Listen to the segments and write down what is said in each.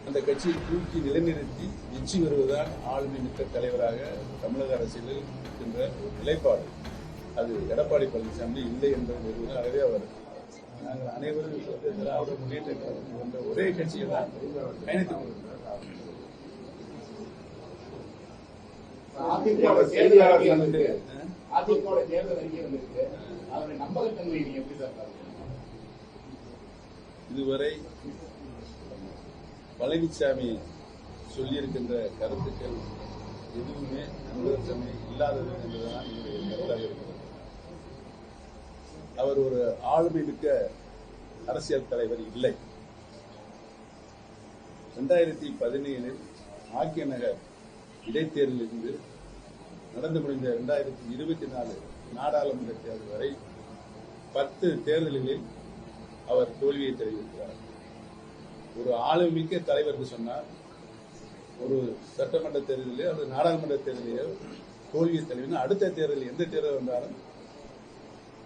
அந்த கட்சியை தூக்கி நிலைநிறுத்தி வெற்றி வருவதுதான் ஆளுமை மிக்க தலைவராக தமிழக அரசியலில் இருக்கின்ற ஒரு நிலைப்பாடு. அது எடப்பாடி பழனிசாமி இல்லை என்பது நிறுவனம் அறவே அவர் நாங்கள் அனைவரும் திராவிட முன்னேற்ற கழகம் என்ற ஒரே கட்சியை தான் பயணித்துக் கொண்டிருக்கிறோம். இதுவரை பழனிசாமி சொல்லியிருக்கின்ற கருத்துக்கள் எதுவுமே நம்பகத்தன்மை இல்லாதது என்பதுதான் என்னுடைய கருத்தாக இருக்கிறது. அவர் ஒரு ஆளுமை மிக்க அரசியல் தலைவர் இல்லை. 2017 ஆக்கிய நகர் இடைத்தேர்தலிலிருந்து நடந்து முடிந்த 2024 நாடாளுமன்ற தேர்தல் வரை 10 தேர்தல்களில் அவர் தோல்வியை தெரிவிக்கிறார். ஒரு ஆளுமிக்க தலைவர் என்று சொன்னார், ஒரு சட்டமன்ற தேர்தலிலோ அல்லது நாடாளுமன்ற தேர்தலையோ தோல்வியை தெரிவினா அடுத்த தேர்தல் எந்த தேர்தல் வந்தாலும்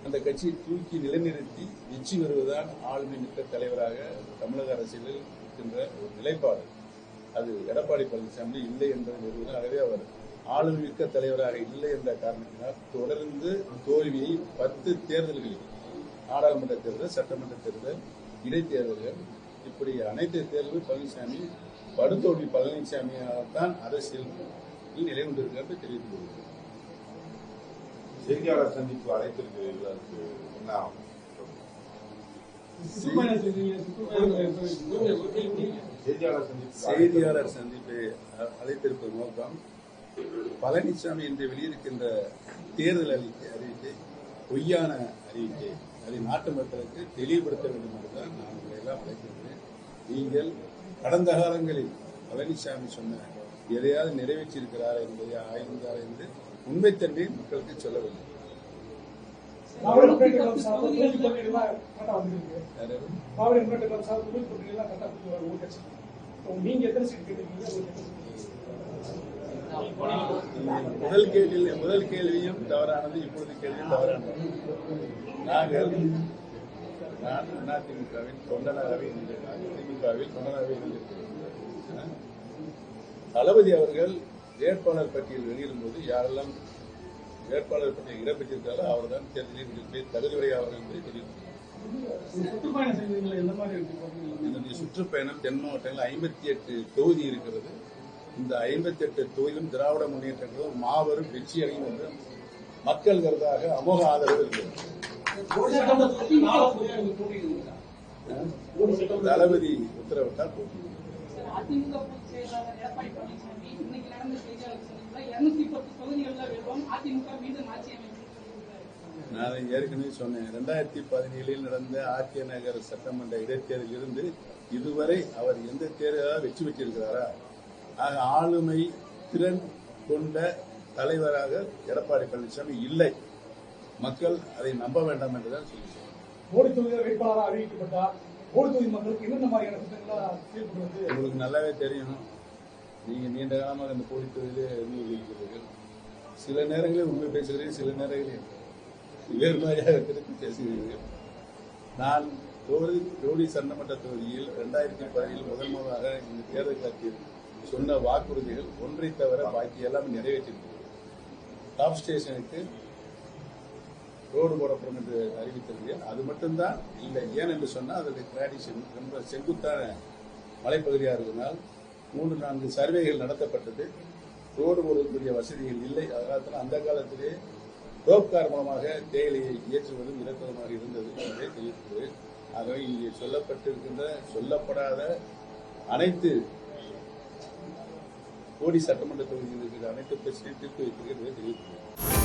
அந்த கட்சியை தூக்கி நிலைநிறுத்தி வெற்றி வருவதுதான் ஆளுமை மிக்க தலைவராக தமிழக அரசியலில் இருக்கின்ற ஒரு நிலைப்பாடு. அது எடப்பாடி பழனிசாமி இல்லை என்பதை நிறுவனம் ஆகவே அவர் ஆளுமை மிக்க தலைவராக இல்லை என்ற காரணத்தினால் தொடர்ந்து தோல்வியை 10 தேர்தல்களில் நாடாளுமன்ற தேர்தல், சட்டமன்ற தேர்தல், இடைத்தேர்தல்கள் இப்படி அனைத்து தேர்தலும் பழனிசாமி படுதோல்வி பழனிசாமியால்தான் அரசியல் நிலை கொண்டிருக்கிறார் என்று தெரிவித்துக் கொள்கிறேன். செய்தியாளர் சந்திப்பு அழைத்திருக்கிறீர்கள், என்ன ஆகும்? செய்தியாளர் சந்திப்பை அழைத்திருப்பது நோக்கம் பழனிசாமி என்று வெளியிருக்கின்ற தேர்தல் அறிவிக்கை பொய்யான அறிவிக்கை, அதை நாட்டு மக்களுக்கு தெளிவுபடுத்த வேண்டும் என்றுதான் நான் உங்களை எல்லாம் அழைக்கின்றேன். நீங்கள் கடந்த காலங்களில் பழனிசாமி சொன்ன எதையாவது நிறைவேற்றியிருக்கிறார் என்பதை ஆய்ந்தார் என்று உண்மைத்தன்மை மக்களுக்கு சொல்லவில்லை. முதல் கேள்வியும் தவறானது, இப்பொழுது கேள்வியும் தவறானது. நான் அதிமுகவின் தொண்டனாகவே இருந்திருக்கிறேன். திமுகவில் தொண்டனாகவே இருந்திருக்கிறேன். தளபதி அவர்கள் வேட்பாளர் பட்டியல் வெளியிடும் போது யாரெல்லாம் வேட்பாளர் பட்டியல் இடம்பெற்றிருக்காரோ அவர் தான் தேர்தலில் தகுதியுடையவர்கள் என்பதை தெரிவித்தார். என்னுடைய சுற்றுப்பயணம் தென் மாவட்டங்களில் 58 தொகுதி இருக்கிறது. இந்த 58 தொகுதியிலும் திராவிட முன்னேற்ற கழகம் மாபெரும் வெற்றி அடையும் என்று மக்கள் கருதாக அமோக ஆதரவு இருக்கிறது. தளபதி உத்தரவிட்டால் போட்டி. நான் ஏற்கனவே சொன்னேன், 2017 நடந்த ஆக்கிய நகர் சட்டமன்ற இடைத்தேர்தலில் இருந்து இதுவரை அவர் எந்த தேர்தலாக வெற்றி பெற்றிருக்கிறாரா? ஆக ஆளுமை திறன் கொண்ட தலைவராக எடப்பாடி பழனிசாமி இல்லை. மக்கள் அதை நம்ப வேண்டாம் என்றுதான் சொல்லுங்கள். மோடி தொகுதியில் வேட்பாளராக அறிவிக்கப்பட்டார். மோடி தொகுதி மக்களுக்கு என்னென்ன மாதிரியான திட்டங்களாக செயல்படுவது உங்களுக்கு நல்லாவே தெரியும். நீங்க நீண்ட காலமாக இந்த போலி தொகுதியிலே இருக்கிறீர்கள். சில நேரங்களில் உண்மை பேசுகிறீர்கள், சில நேரங்களில் வேறு மாதிரியாக திருப்பி பேசுகிறீர்கள். நான் ஜோடி சட்டமன்ற தொகுதியில் 2017 முதல் முதலாக இந்த தேர்தல் காலத்தில் சொன்ன வாக்குறுதிகள் ஒன்றை தவிர பாக்கி எல்லாமே நிறைவேற்றிருக்கிறது. டாப் ஸ்டேஷனுக்கு ரோடு போடப்படும் என்று அறிவித்திருக்கிறேன். அது மட்டும்தான் இல்லை. ஏன் என்று சொன்னால் அதற்கு டிராடிஷன் ரொம்ப செங்குத்தான மலைப்பகுதியாக இருந்ததால் 3-4 சர்வேகள் நடத்தப்பட்டது. ரோடு போடக்கூடிய வசதிகள் இல்லை. அதனால அந்த காலத்திலே ரோப்கார் மூலமாக தேயிலையை ஏற்றுவதும் இறக்குவதுமாக இருந்தது என்பதை தெரிவித்தது. ஆகவே இங்கே சொல்லப்பட்டிருக்கின்ற சொல்லப்படாத அனைத்து கோடி சட்டமன்ற தொகுதியில் இருக்கிற அனைத்து பிரச்சனையும் தீர்த்து வைத்திருக்கிறது தெரிவித்தது.